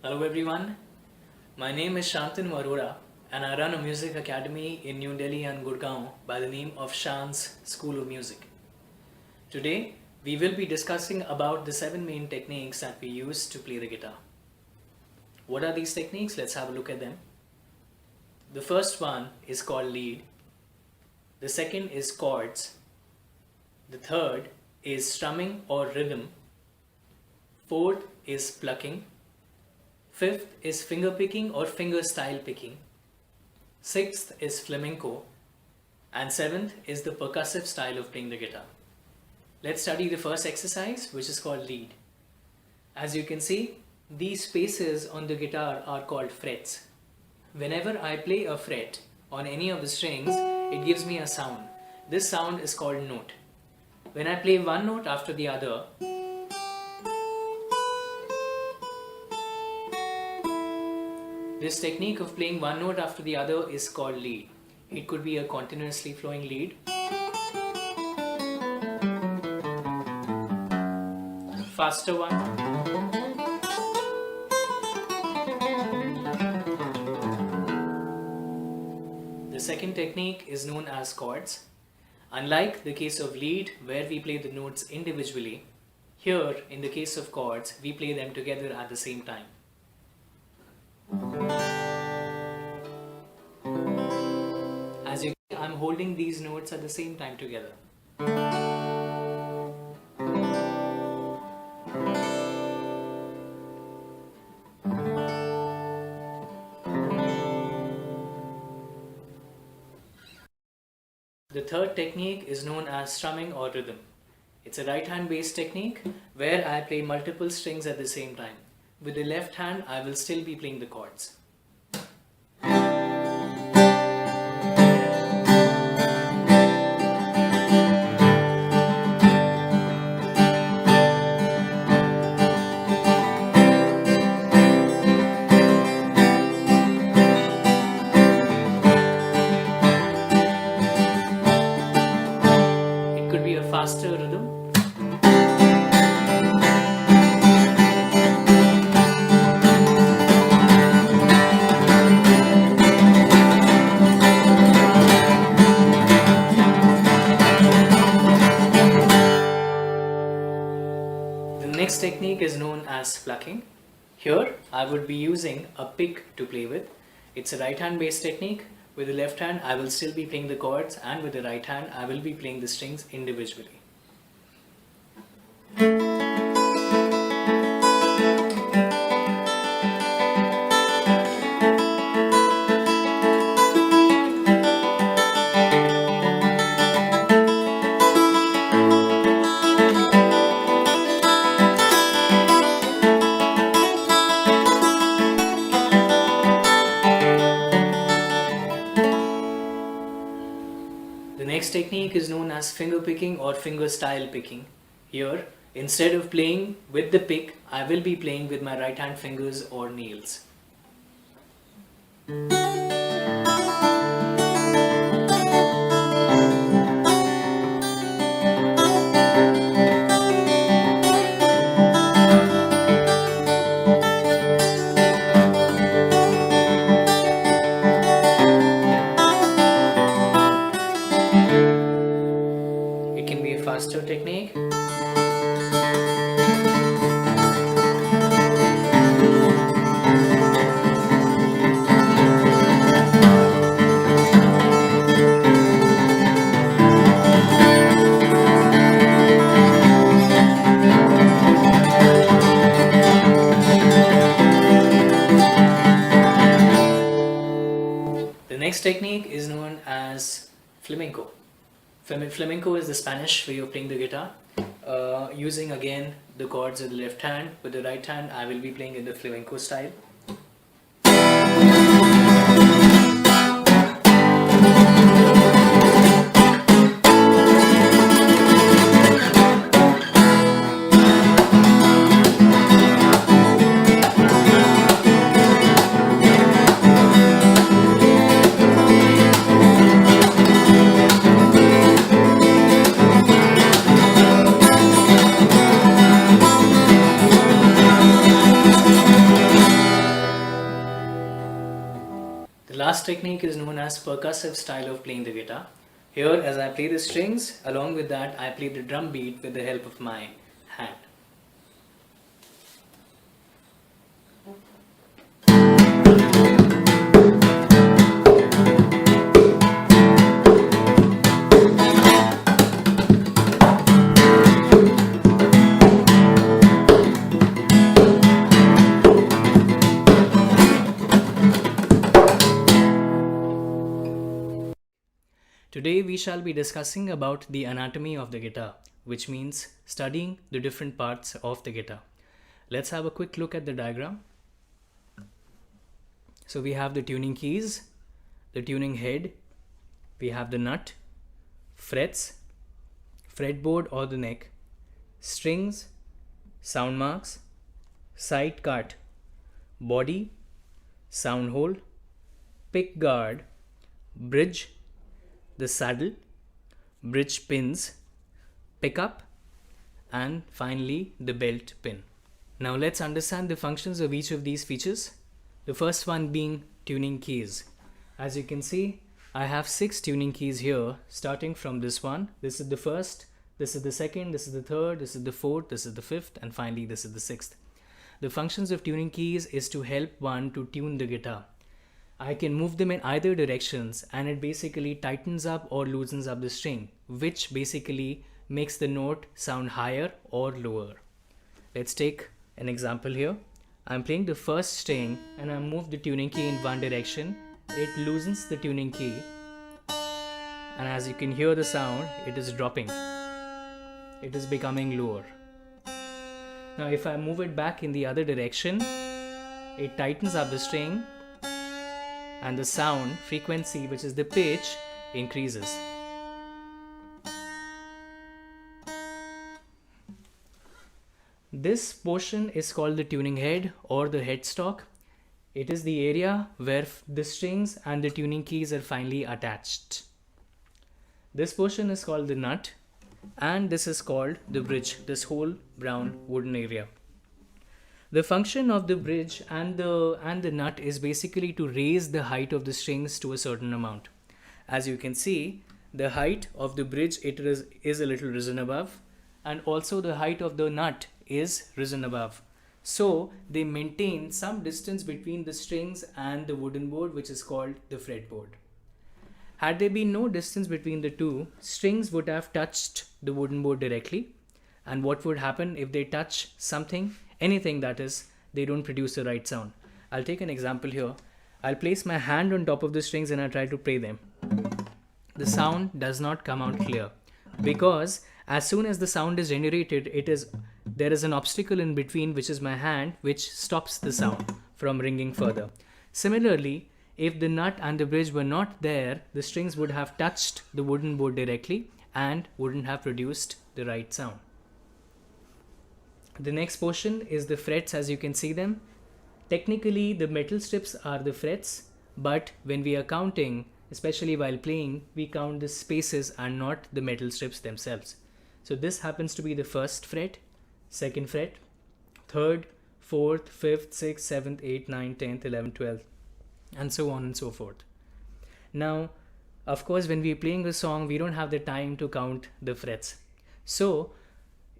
Hello everyone, my name is Shantanu Arora and I run a music academy in New Delhi and Gurgaon by the name of Shan's School of Music. Today we will be discussing about the 7 main techniques that we use to play the guitar. What are these techniques? Let's have a look at them. The first one is called lead. The second is chords. The third is strumming or rhythm. Fourth is plucking. Fifth is finger picking or finger style picking. Sixth is flamenco. And seventh is the percussive style of playing the guitar. Let's study the first exercise, which is called lead. As you can see, these spaces on the guitar are called frets. Whenever I play a fret on any of the strings, it gives me a sound. This sound is called note. When I play one note after the other, this technique of playing one note after the other is called lead. It could be a continuously flowing lead, faster one, the second technique is known as chords. Unlike the case of lead where we play the notes individually, here in the case of chords we play them together at the same time. As you can see, I'm holding these notes at the same time together. The third technique is known as strumming or rhythm. It's a right hand based technique where I play multiple strings at the same time. With the left hand, I will still be playing the chords. It could be a faster rhythm. Next technique is known as plucking. Here I would be using a pick to play with. It's a right hand based technique. With the left hand I will still be playing the chords, and with the right hand I will be playing the strings individually. The next technique is known as finger picking or finger style picking. Here, instead of playing with the pick, I will be playing with my right hand fingers or nails. It can be a faster technique. The next technique is known as flamenco. Flamenco is the Spanish way of playing the guitar, using again the chords with the left hand. With the right hand I will be playing in the flamenco style. last technique is known as percussive style of playing the guitar. Here, as I play the strings, along with that I play the drum beat with the help of my hand. Today we shall be discussing about the anatomy of the guitar, which means studying the different parts of the guitar. Let's have a quick look at the diagram. So we have the tuning keys, the tuning head, we have the nut, frets, fretboard or the neck, strings, sound marks, side cut, body, sound hole, pick guard, bridge, the saddle, bridge pins, pickup, and finally the belt pin. Now let's understand the functions of each of these features. The first one being tuning keys. As you can see, I have 6 tuning keys here, starting from this one. This is the first, this is the second, this is the third, this is the fourth, this is the fifth, and finally this is the sixth. The functions of tuning keys is to help one to tune the guitar. I can move them in either directions and it basically tightens up or loosens up the string, which basically makes the note sound higher or lower. Let's take an example here. I'm playing the first string and I move the tuning key in one direction. It loosens the tuning key, and as you can hear the sound, it is dropping. It is becoming lower. Now if I move it back in the other direction, it tightens up the string and the sound frequency, which is the pitch, increases. This portion is called the tuning head or the headstock. It is the area where the strings and the tuning keys are finally attached. This portion is called the nut, and this is called the bridge, this whole brown wooden area. The function of the bridge and the nut is basically to raise the height of the strings to a certain amount. As you can see, the height of the bridge is a little risen above, and also the height of the nut is risen above. So they maintain some distance between the strings and the wooden board, which is called the fretboard. Had there been no distance between the two, strings would have touched the wooden board directly. And what would happen if they touch something? Anything that is, they don't produce the right sound. I'll take an example here. I'll place my hand on top of the strings and I try to play them. The sound does not come out clear because as soon as the sound is generated, there is an obstacle in between, which is my hand, which stops the sound from ringing further. Similarly, if the nut and the bridge were not there, the strings would have touched the wooden board directly and wouldn't have produced the right sound. The next portion is the frets, as you can see them. Technically, the metal strips are the frets, but when we are counting, especially while playing, we count the spaces and not the metal strips themselves. So this happens to be the first fret, second fret, third, fourth, fifth, sixth, seventh, eighth, ninth, 10th, 11th, 12th, and so on and so forth. Now, of course, when we're playing a song, we don't have the time to count the frets. So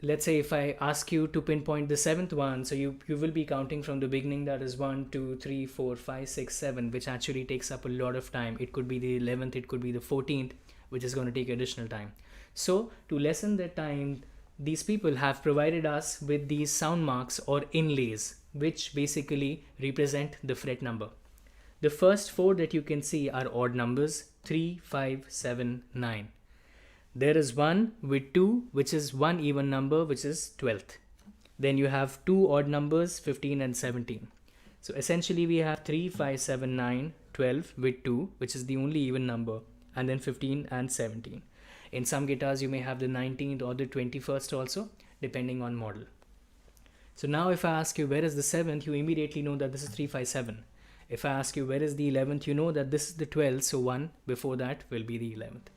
let's say if I ask you to pinpoint the 7th one, so you will be counting from the beginning, that is 1, 2, 3, 4, 5, 6, 7, which actually takes up a lot of time. It could be the 11th, it could be the 14th, which is going to take additional time. So to lessen the time, these people have provided us with these sound marks or inlays, which basically represent the fret number. The first 4 that you can see are odd numbers, 3, 5, 7, 9. There is one with 2, which is one even number, which is 12th. Then you have 2 odd numbers, 15 and 17. So essentially we have 3, 5, 7, 9, 12 with 2, which is the only even number, and then 15 and 17. In some guitars you may have the 19th or the 21st also, depending on model. So now if I ask you where is the 7th, you immediately know that this is 3, 5, 7. If I ask you where is the 11th, you know that this is the 12th, so 1 before that will be the 11th.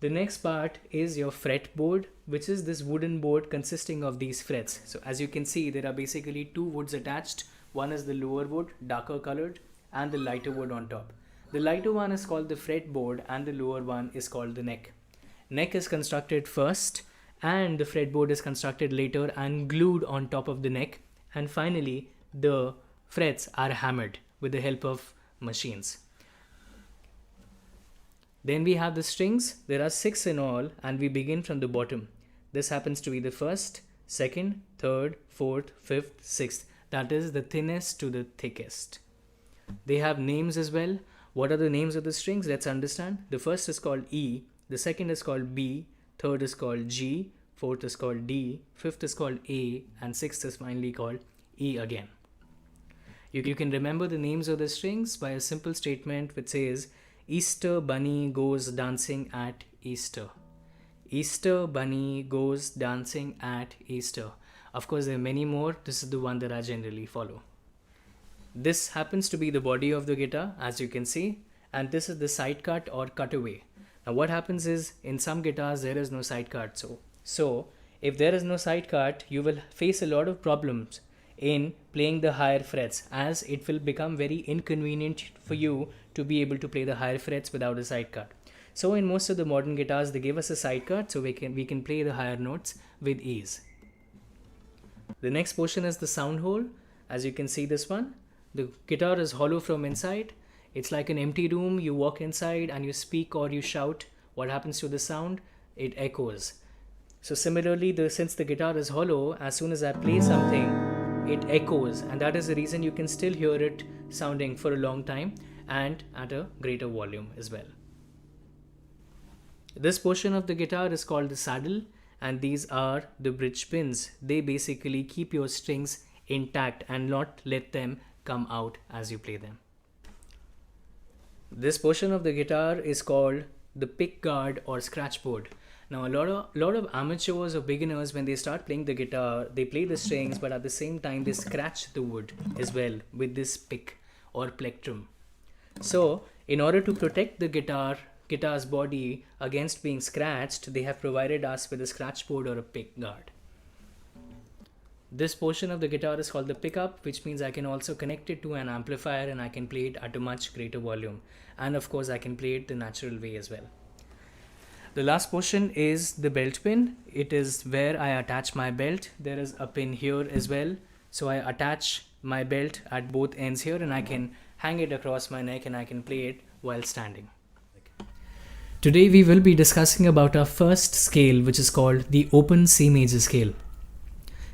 The next part is your fretboard, which is this wooden board consisting of these frets. So as you can see, there are basically 2 woods attached. One is the lower wood, darker colored, and the lighter wood on top. The lighter one is called the fretboard and the lower one is called the neck. Neck is constructed first and the fretboard is constructed later and glued on top of the neck, and finally the frets are hammered with the help of machines. Then we have the strings. There are 6 in all and we begin from the bottom. This happens to be the first, second, third, fourth, fifth, sixth. That is the thinnest to the thickest. They have names as well. What are the names of the strings? Let's understand. The first is called E, the second is called B, third is called G, fourth is called D, fifth is called A, and sixth is finally called E again. You can remember the names of the strings by a simple statement which says, Easter bunny goes dancing at Easter. Easter bunny goes dancing at Easter. Of course, there are many more. This is the one that I generally follow. This happens to be the body of the guitar, as you can see, and this is the side cut or cutaway. Now what happens is, in some guitars there is no side cut. So if there is no side cut, you will face a lot of problems in playing the higher frets, as it will become very inconvenient for you to be able to play the higher frets without a side cut. So in most of the modern guitars, they give us a side cut so we can play the higher notes with ease. The next portion is the sound hole. As you can see this one, the guitar is hollow from inside. It's like an empty room. You walk inside and you speak or you shout. What happens to the sound? It echoes. So similarly, since the guitar is hollow, as soon as I play something, it echoes, and that is the reason you can still hear it sounding for a long time and at a greater volume as well. This portion of the guitar is called the saddle, and these are the bridge pins. They basically keep your strings intact and not let them come out as you play them. This portion of the guitar is called the pick guard or scratch board. Now a lot of amateurs or beginners, when they start playing the guitar, they play the strings, but at the same time they scratch the wood as well with this pick or plectrum. So in order to protect the guitar's body against being scratched, they have provided us with a scratch board or a pick guard. This portion of the guitar is called the pickup, which means I can also connect it to an amplifier and I can play it at a much greater volume. And of course I can play it the natural way as well. The last portion is the belt pin. It is where I attach my belt. There is a pin here as well. So I attach my belt at both ends here and I can hang it across my neck and I can play it while standing. Today we will be discussing about our first scale, which is called the open C major scale.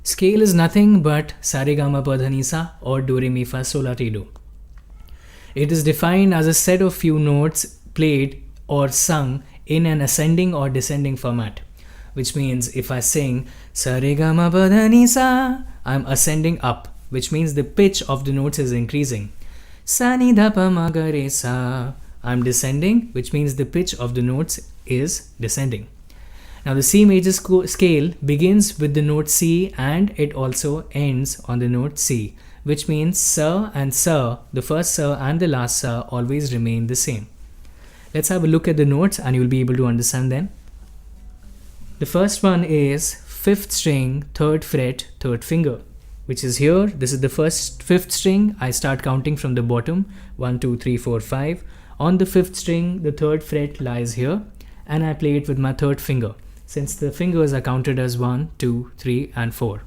Scale is nothing but sa re ga ma pa dha ni sa or do re mi fa sol la ti do. It is defined as a set of few notes played or sung in an ascending or descending format, which means if I sing sa re ga ma pa dha ni sa, I'm ascending up, which means the pitch of the notes is increasing. Sa ni dha pa ma ga re sa, I'm descending, which means the pitch of the notes is descending. Now the C major scale begins with the note C and it also ends on the note C, which means Sa and Sa, the first Sa and the last Sa, always remain the same. Let's have a look at the notes and you'll be able to understand them. The first one is 5th string, 3rd fret, 3rd finger, which is here. This is the first 5th string. I start counting from the bottom, 1, 2, 3, 4, 5. On the 5th string, the 3rd fret lies here and I play it with my 3rd finger, since the fingers are counted as 1, 2, 3 and 4.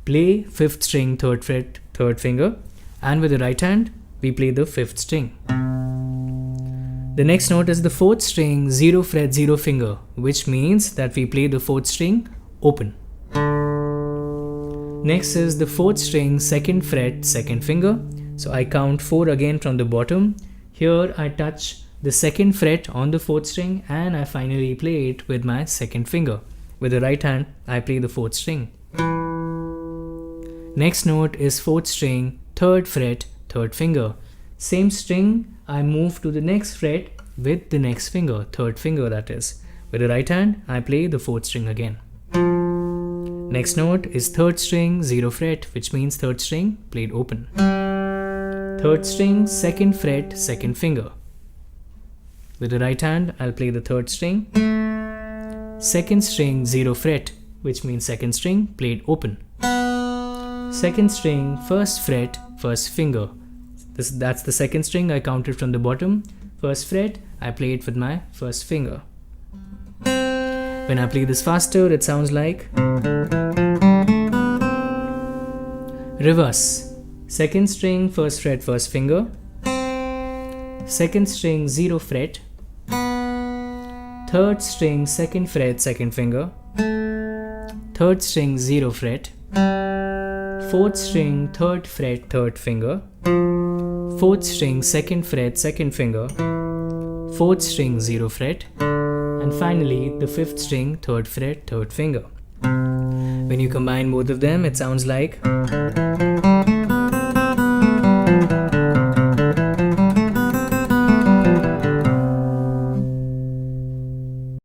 Play 5th string, 3rd fret, 3rd finger, and with the right hand, we play the 5th string. The next note is the 4th string, 0 fret, 0 finger, which means that we play the 4th string open. Next is the 4th string, 2nd fret, 2nd finger. So I count 4 again from the bottom. Here I touch the 2nd fret on the 4th string and I finally play it with my 2nd finger. With the right hand, I play the 4th string. Next note is 4th string, 3rd fret, 3rd finger. Same string, I move to the next fret with the next finger, 3rd finger that is. With the right hand, I play the 4th string again. Next note is 3rd string, 0 fret, which means 3rd string played open. 3rd string, 2nd fret, 2nd finger. With the right hand, I'll play the 3rd string. 2nd string, 0 fret, which means 2nd string played open. 2nd string, 1st fret, 1st finger. That's the second string. I counted from the bottom. First fret, I play it with my first finger. When I play this faster, it sounds like reverse. Second string, first fret, first finger. Second string, 0 fret. Third string, second fret, second finger. Third string, 0 fret. Fourth string, third fret, third finger. Fourth string, second fret, second finger. Fourth string, 0 fret. And finally, the fifth string, third fret, third finger. When you combine both of them, it sounds like